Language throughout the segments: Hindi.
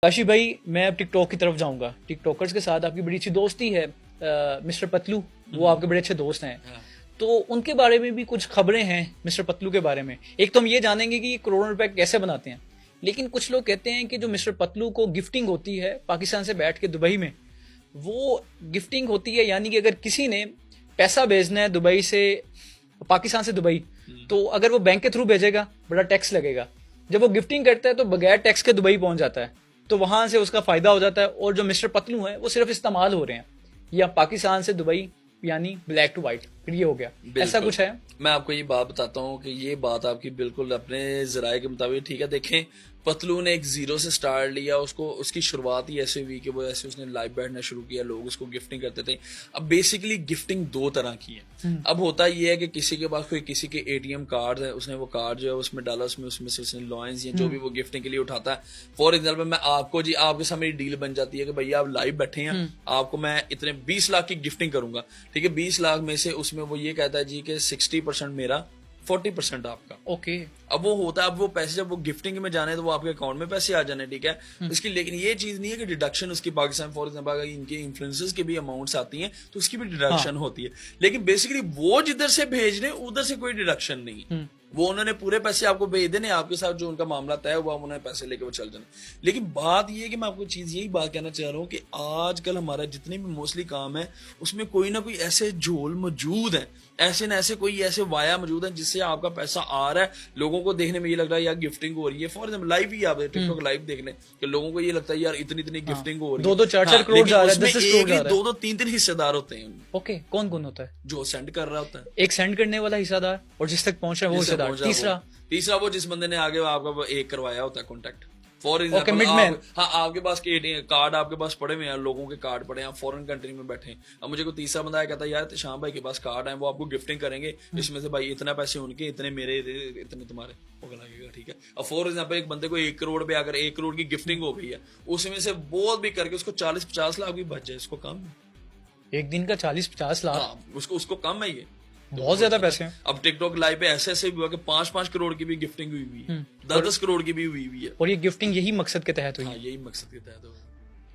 काशी भाई, मैं अब टिकटॉक की तरफ जाऊंगा। टिकटॉकर्स के साथ आपकी बड़ी अच्छी दोस्ती है। मिस्टर पतलू, वो आपके बड़े अच्छे दोस्त हैं। तो उनके बारे में भी कुछ खबरें हैं मिस्टर पतलू के बारे में। एक तो हम ये जानेंगे कि करोड़ों रुपए कैसे बनाते हैं, लेकिन कुछ लोग कहते हैं कि जो मिस्टर पतलू को गिफ्टिंग होती है पाकिस्तान से बैठ के दुबई में, वो गिफ्टिंग होती है, यानी कि अगर किसी ने पैसा भेजना है दुबई से, पाकिस्तान से दुबई, तो अगर वो बैंक के थ्रू भेजेगा बड़ा टैक्स लगेगा। जब वो गिफ्टिंग करता है तो बगैर टैक्स के दुबई पहुंच जाता है, तो वहां से उसका फायदा हो जाता है। और जो मिस्टर पतलू हैं वो सिर्फ इस्तेमाल हो रहे हैं, या पाकिस्तान से दुबई, यानी ब्लैक टू व्हाइट, फिर ये हो गया। ऐसा कुछ है। मैं आपको ये बात बताता हूँ कि ये बात आपकी बिल्कुल अपने जराये के मुताबिक ठीक है। देखें, पतलू ने एक जीरो से स्टार्ट लिया, उसको उसकी शुरुआत ही ऐसे हुई कि वो ऐसे उसने लाइव बैठना शुरू किया, लोग उसको गिफ्टिंग करते थे। अब बेसिकली गिफ्टिंग दो तरह की है। अब होता ये है कि किसी के पास कोई किसी के एटीएम कार्ड है, उसने वो कार्ड जो है उसमें डाला, उसमें से उसने लॉयंस या जो भी वो गिफ्टिंग के लिए उठाता है। फॉर एग्जाम्पल मैं आपको जी, आपके साथ मेरी डील बन जाती है कि भैया आप लाइव बैठे हैं, आपको मैं इतने 20 लाख की गिफ्टिंग करूंगा, ठीक है। 20 लाख में से उसमें वो ये कहता है जी कि 60% मेरा, 40% आपका। ओके। अब वो होता है, अब वो पैसे जब वो गिफ्टिंग में जाने तो वो आपके अकाउंट में पैसे आ जाने, ठीक है। इसकी लेकिन ये चीज नहीं है कि डिडक्शन उसकी पाकिस्तान फॉर एग्जाम्पल अगर इनके इन्फ्लुएंसर्स के भी अमाउंट्स आती हैं तो उसकी भी डिडक्शन होती है। लेकिन बेसिकली वो जिधर से भेज रहे हैं उधर से कोई डिडक्शन नहीं। वो उन्होंने पूरे पैसे आपको भेज देने, आपके साथ जो उनका मामला तय हुआ उन्होंने पैसे लेके वो चल जाने। लेकिन बात ये है कि मैं आपको चीज यही बात कहना चाह रहा हूँ कि आजकल हमारा जितने भी मोस्टली काम है उसमें कोई ना कोई ऐसे झोल मौजूद है, ऐसे न ऐसे कोई ऐसे वाया मौजूद है जिससे आपका पैसा आ रहा है। लोगों को देखने में ये लग रहा है यार गिफ्टिंग हो रही है। फॉर एग्जाम्पल लाइव ही आप टिकटॉक लाइव देख लें कि लोगों को ये लगता है यार इतनी इतनी गिफ्टिंग हो रही है, 2-2 4-4 करोड़ जा रहा है, 10 करोड़ जा रहा है। 2-2 3-3 हिस्सेदार होते हैं। ओके, कौन कौन होता है? जो सेंड कर रहा होता है, एक सेंड करने वाला हिस्सादार, और जिस तक पहुंच रहा है वो हिस्सेदार। तीसरा वो जिस बंदे ने आगे आपका एक करवाया होता है कॉन्टेक्ट। फॉर एग्जाम्पल हाँ, आपके पास कार्ड आपके पास पड़े हुए हैं, लोगों के कार्ड पड़े हैं, फॉरेन कंट्री में बैठे हैं। अब मुझे कोई तीसरा बंदा कहता है यार शाम भाई के पास कार्ड है, वो आपको गिफ्टिंग करेंगे, इसमें से भाई इतना पैसे उनके, इतने मेरे, इतने तुम्हारे, वो लगेगा, ठीक है। अब फॉर एग्जाम्पल एक बंदे को 1 करोड़ पे अगर 1 करोड़ की गिफ्टिंग हो गई है, उसमें से बहुत भी करके उसको 40-50 लाख भी बच जाए, इसको कम है। एक दिन का 40-50 लाख? हाँ, उसको कम है ये, बहुत ज्यादा पैसे हैं। अब टिकटॉक लाइव पे ऐसे ऐसे हुआ कि 5-5 करोड़ की भी गिफ्टिंग हुई हुई है, 10-10 करोड़ की भी हुई हुई है। और ये गिफ्टिंग यही मकसद के तहत हुई है? हाँ, यही मकसद के तहत हुई।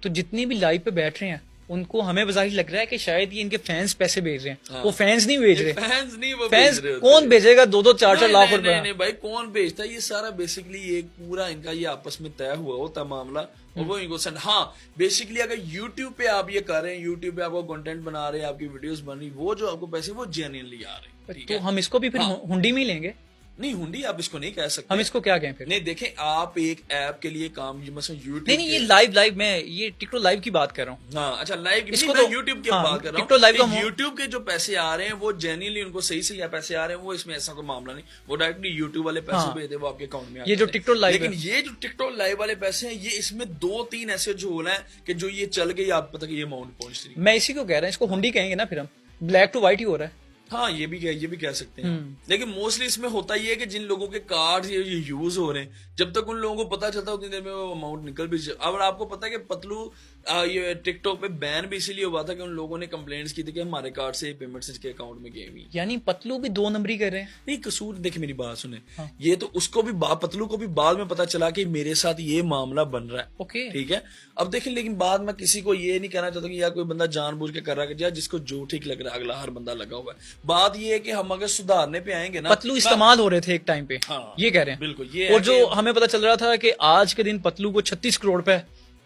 तो जितने भी लाइव पे बैठ रहे हैं उनको हमें बजाहिर लग रहा है कि शायद ये इनके फैंस पैसे भेज रहे हैं। हाँ। वो फैंस नहीं भेज रहे। फैंस नहीं, वो फैंस भेज रहे कौन भेजेगा 2-2 4-4 लाख रुपए? नहीं भाई, कौन भेजता है? ये सारा बेसिकली एक पूरा इनका ये आपस में तय हुआ होता मामला, और वो इनको सेंड। हाँ, बेसिकली अगर यूट्यूब पे आप ये कर रहे हैं, यूट्यूब पे आपको कंटेंट बना रहे हैं, आपकी वीडियोस बन रही, वो जो आपको पैसे वो जेन्युइनली आ रहे हैं, तो हम इसको भी फिर हुंडी में ही लेंगे? नहीं, हुंडी आप इसको नहीं कह सकते। हम इसको क्या कहें फिर? नहीं, देखें, आप एक ऐप के लिए काम, मतलब यूट्यूब, नहीं, ये लाइव मैं ये टिकटॉक लाइव की बात कर रहा हूँ। हाँ, अच्छा, लाइव इसको तो यूट्यूब की बात कर रहा हूँ। टिकटॉक लाइव का यूट्यूब के जो पैसे आ रहे हैं वो जेन्युइनली उनको सही से पैसे आ रहे हैं, वो इसमें ऐसा कोई मामला नहीं, वो डायरेक्टली यूट्यूब वाले पैसे भेजते, वो आपके अकाउंट में आ, ये जो टिकटॉक लाइव, लेकिन ये जो टिकटॉक लाइव वाले पैसे हैं, ये इसमें 2-3 ऐसे झोल हैं कि जो ये चल गई, आप पता कि ये अमाउंट पहुंच रही। मैं इसी को कह रहा हूँ, इसको हुंडी कहेंगे ना फिर हम। ब्लैक टू व्हाइट ही हो रहा है। हाँ, ये भी कह सकते हैं। लेकिन मोस्टली इसमें होता ये है कि जिन लोगों के कार्ड ये यूज हो रहे हैं, जब तक उन लोगों को पता चलता है उतनी देर में वो अमाउंट निकल भी। अब आपको पता है कि पतलू ये टिकटॉक पे बैन भी इसीलिए हुआ था कि उन लोगों ने कंप्लेंट्स की थी कि हमारे कार्ड से पेमेंट्स इसके अकाउंट में गई हुई। यानी पतलू भी 2 नंबरी कर रहे हैं? नहीं, कसूर देखे, मेरी बात सुने। ये तो उसको भी पतलू को भी बाद में पता चला कि मेरे साथ ये मामला बन रहा है। ओके, ठीक है। अब देखें, लेकिन बाद में किसी को ये नहीं कहना चाहता कि यार कोई बंदा जानबूझ के कर रहा है, जिसको जो ठीक लग रहा है, अगला हर बंदा लगा हुआ है। बात ये है कि हम अगर सुधारने पे आएंगे ना, पतलू इस्तेमाल हो रहे थे एक टाइम पे। हाँ, ये कह रहे हैं बिल्कुल। ये और जो हमें पता चल रहा था कि आज के दिन पतलू को 36 करोड़ पे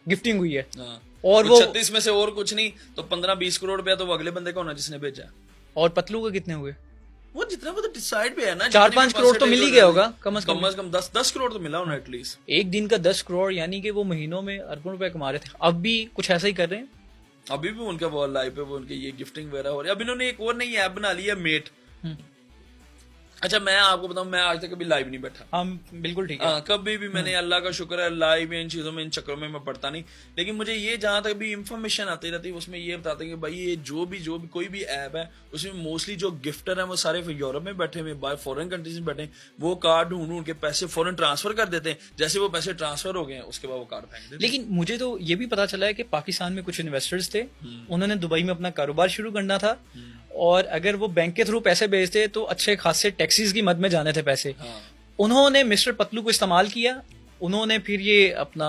गिफ्टिंग हुई है। हाँ, और तो वो 36 में से और कुछ नहीं तो 15-20 करोड़ रुपया तो वो अगले बंदे का होना जिसने भेजा। और पतलू के कितने हुए? वो जितना वो तो डिसाइड पे है ना, 4-5 करोड़ तो मिल ही गया होगा कम से कम 10 करोड़ तो मिला होना एटलीस्ट। एक दिन का 10 करोड़, यानी कि वो महीनों में अरबों रुपए कमा रहे थे। अब भी कुछ ऐसा ही कर रहे हैं। अभी भी उनका वो लाइव पे वो उनके ये गिफ्टिंग वगैरह हो रही है। अब इन्होंने एक और नई ऐप बना ली है, मेट। अच्छा, मैं आपको बताऊं, मैं आज तक कभी लाइव नहीं बैठा। हम बिल्कुल ठीक है। कभी भी मैंने, अल्लाह का शुक्र है, लाइव इन चीजों में, इन चक्करों में मैं पढ़ता नहीं। लेकिन मुझे ये जहां तक भी इंफॉर्मेशन आती रहती है उसमें ये बताते हैं कि भाई ये जो भी कोई भी ऐप है उसमें मोस्टली जो गिफ्टर है वो सारे यूरोप में बैठे हुए, बाहर फॉरेन कंट्रीज में बैठे, वो कार्ड ढूंढ के पैसे फॉरेन ट्रांसफर कर देते हैं। जैसे वो पैसे ट्रांसफर हो गए उसके बाद वो कार्ड फेंक देते हैं। लेकिन मुझे तो ये भी पता चला है कि पाकिस्तान में कुछ इन्वेस्टर्स थे, उन्होंने दुबई में अपना कारोबार शुरू करना था, और अगर वो बैंक के थ्रू पैसे भेजते तो अच्छे खासे टैक्सीज की मद में जाने थे पैसे। उन्होंने मिस्टर पतलू को इस्तेमाल किया, उन्होंने फिर ये अपना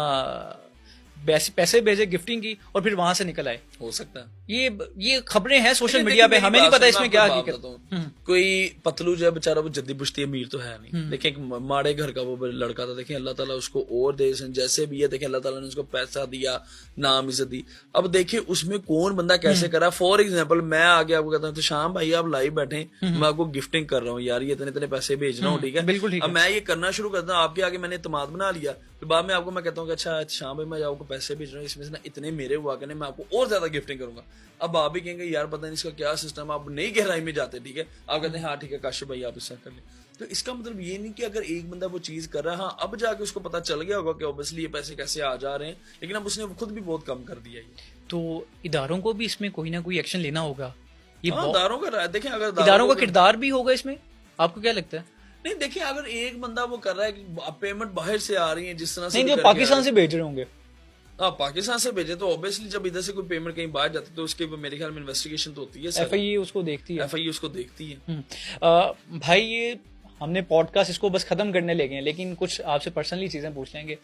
पैसे भेजे गिफ्टिंग की और फिर वहां से निकल आए। हो सकता है ये खबरें हैं सोशल देखिए, मीडिया पे, मेरी हमें नहीं बात पता सुनना, इसमें क्या आपको बात हकीकत। बताऊं। कोई पतलू जो है बेचारा वो जद्दी पुश्ती अमीर तो है नहीं, देखिए एक माड़े घर का वो लड़का था, देखिए अल्लाह ताला उसको और दे, जैसे भी है देखिए अल्लाह ताला ने उसको पैसा दिया, नाम इज्जत दी। अब देखिए उसमें कौन बंदा कैसे करा। फॉर एग्जाम्पल मैं आगे आपको कहता हूँ तो शाम भाई आप लाइव बैठे, मैं आपको गिफ्टिंग कर रहा हूँ यार, ये इतने इतने पैसे भेज रहा हूँ, ठीक है बिल्कुल ठीक अब मैं ये करना शुरू करता हूँ, आपके आगे मैंने इत्मीनाद बना लिया, फिर बाद में आपको मैं कहता हूँ कि अच्छा शाम भाई मैं आपको पैसे भेज रहा हूँ, इसमें से ना इतने मेरे हुआ करने, मैं आपको और ज्यादा गिफ्टिंग करूंगा। अब आप भी कहेंगे यार पता नहीं इसका क्या सिस्टम, आप नई गहराई में जाते, ठीक है आप कहते हैं हाँ ठीक है काशिफ भाई आप इसका कर ले। तो इसका मतलब ये नहीं कि अगर एक बंदा वो चीज कर रहा है, हाँ अब जाके उसको पता चल गया होगा कि ऑब्वियसली ये पैसे कैसे आ जा रहे हैं, लेकिन अब उसने खुद भी बहुत कम कर दिया ये। तो इदारों को भी इसमें कोई ना कोई एक्शन लेना होगा। ये हाँ, इदारों का देखें, अगर इदारों का किरदार भी होगा इसमें, आपको क्या लगता है? नहीं देखिए अगर एक बंदा वो कर रहा है कि पेमेंट बाहर से आ रही है जिस तरह से नहीं, जो पाकिस्तान से भेज रहे होंगे, हाँ पाकिस्तान से भेजे तो ऑब्वियसली जब इधर से कोई पेमेंट कहीं बाहर जाती है तो उसके मेरे ख्याल में इन्वेस्टिगेशन तो होती है, एफआईए उसको देखती है, एफआईए उसको देखती है। भाई ये हमने पॉडकास्ट इसको बस खत्म करने लगे हैं, लेकिन कुछ आपसे पर्सनली चीजें पूछ लेंगे।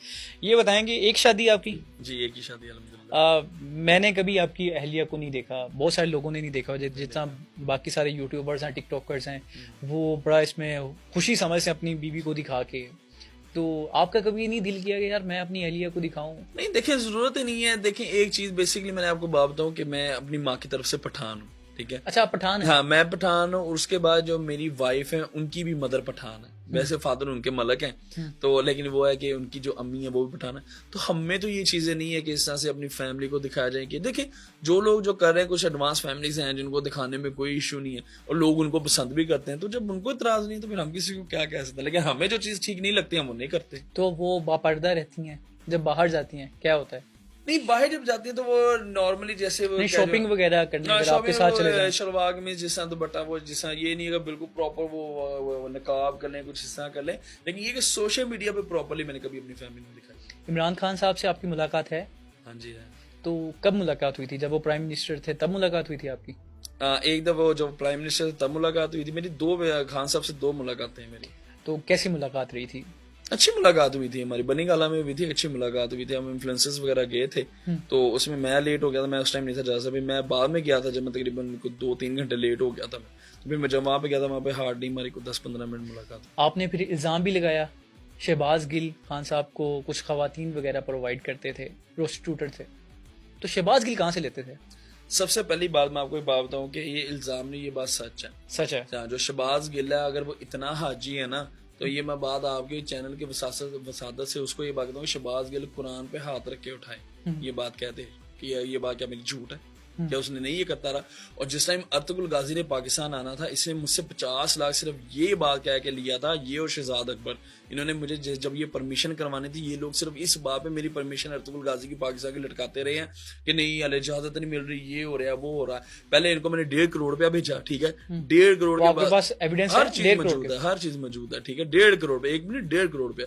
ये बताएंगे एक शादी आपकी? जी एक ही शादी अल्हम्दुलिल्लाह। मैंने कभी आपकी अहलिया को नहीं देखा, बहुत सारे लोगों ने नहीं देखा, जितना बाकी सारे यूट्यूबर्स हैं, टिकटॉकर्स हैं, वो बड़ा इसमें खुशी समझ से अपनी बीवी को दिखा के, तो आपका कभी ये नहीं दिल किया कि यार मैं अपनी अहलिया को दिखाऊं? नहीं देखिए जरूरत ही नहीं है। देखिए एक चीज बेसिकली मैंने आपको बात बताऊं कि मैं अपनी माँ की तरफ से पठान हूँ, ठीक है। अच्छा आप पठान हैं? हाँ मैं पठान हूँ, और उसके बाद जो मेरी वाइफ है उनकी भी मदर पठान है, वैसे फादर उनके मलक हैं तो, लेकिन वो है कि उनकी जो अम्मी है वो भी पठान है। तो हमें तो ये चीजें नहीं है कि इस तरह से अपनी फैमिली को दिखाया जाए कि देखिए जो लोग जो कर रहे हैं, कुछ एडवांस फैमिलीज हैं जिनको दिखाने में कोई इशू नहीं है और लोग उनको पसंद भी करते हैं, तो जब उनको इतराज नहीं तो फिर हम किसी को क्या कह सकते हैं। लेकिन हमें जो चीज ठीक नहीं लगती हम वो नहीं करते। तो वो बापर्दा रहती हैं, जब बाहर जाती हैं क्या होता है? नहीं बाहर जब जाती है तो वो नॉर्मली जैसे वो शॉपिंग वगैरह करने अगर आपके साथ चले जाएं, शलवाग में जिस तरह दुपट्टा वो जिस तरह, ये नहीं है बिल्कुल प्रॉपर वो नकाब कर लें, कुछ इस तरह कर लें, लेकिन ये कि सोशल मीडिया पे प्रॉपर्ली मैंने कभी अपनी फैमिली में दिखाई। इमरान खान साहब से आपकी मुलाकात है? हाँ जी है। तो कब मुलाकात हुई थी? जब वो प्राइम मिनिस्टर थे तब मुलाकात हुई थी आपकी? एक दफा जब प्राइम मिनिस्टर तब मुलाकात हुई थी मेरी, दो खान साहब से दो मुलाकातें मेरी। तो कैसी मुलाकात रही थी? अच्छी मुलाकात हुई थी हमारी, बनी गाला में हुई थी, अच्छी मुलाकात हुई थी। हम इन्फ्लुएंसर्स वगैरह गए थे तो उसमें मैं लेट हो गया था, मैं उस टाइम नहीं था जा सकता, मैं बाद में गया था जब मैं तकरीबन 2-3 घंटे लेट हो गया था मैं, तो फिर मैं जब वहाँ पे गया था वहाँ पे हार्डली हमारी को 10-15 मिनट मुलाकात। आपने फिर इल्ज़ाम भी लगाया शहबाज गिल खान साहब को कुछ खवातीन वगैरह प्रोवाइड करते थे, प्रोस्टिट्यूटर थे, तो शहबाज गिल कहाँ से लेते थे? सबसे पहली बात मैं आपको एक बात बताऊं कि ये इल्जाम नहीं, ये बात सच है। सच है। जो शहबाज गिल है अगर वो इतना हाजी है ना, तो ये मैं बात आपके चैनल के वसादत से उसको ये बात कहता हूँ, शहबाज गिल कुरान पे हाथ रख के उठाए ये बात कहते हैं कि ये बात क्या मेरी झूठ है, क्या उसने नहीं ये करता रहा। और जिस टाइम अर्तुगरुल गाजी ने पाकिस्तान आना था, इसने मुझसे 50 लाख सिर्फ ये बात कह के लिया था, ये और शहजाद अकबर, इन्होंने मुझे जब ये परमिशन करवानी थी, ये लोग सिर्फ इस बात पे मेरी परमिशन अर्तुगरुल गाजी की पाकिस्तान की लटकाते रहे हैं कि नहीं अले इजाजत नहीं मिल रही, ये हो रहा है वो हो रहा है। पहले इनको मैंने 1.5 करोड़ रुपया भेजा, ठीक है, 1.5 करोड़ के बाद एविडेंस हर चीज मौजूद है, हर चीज मौजूद है, ठीक है, 1.5 करोड़ रुपया, 1 मिनट 1.5 करोड़ रुपया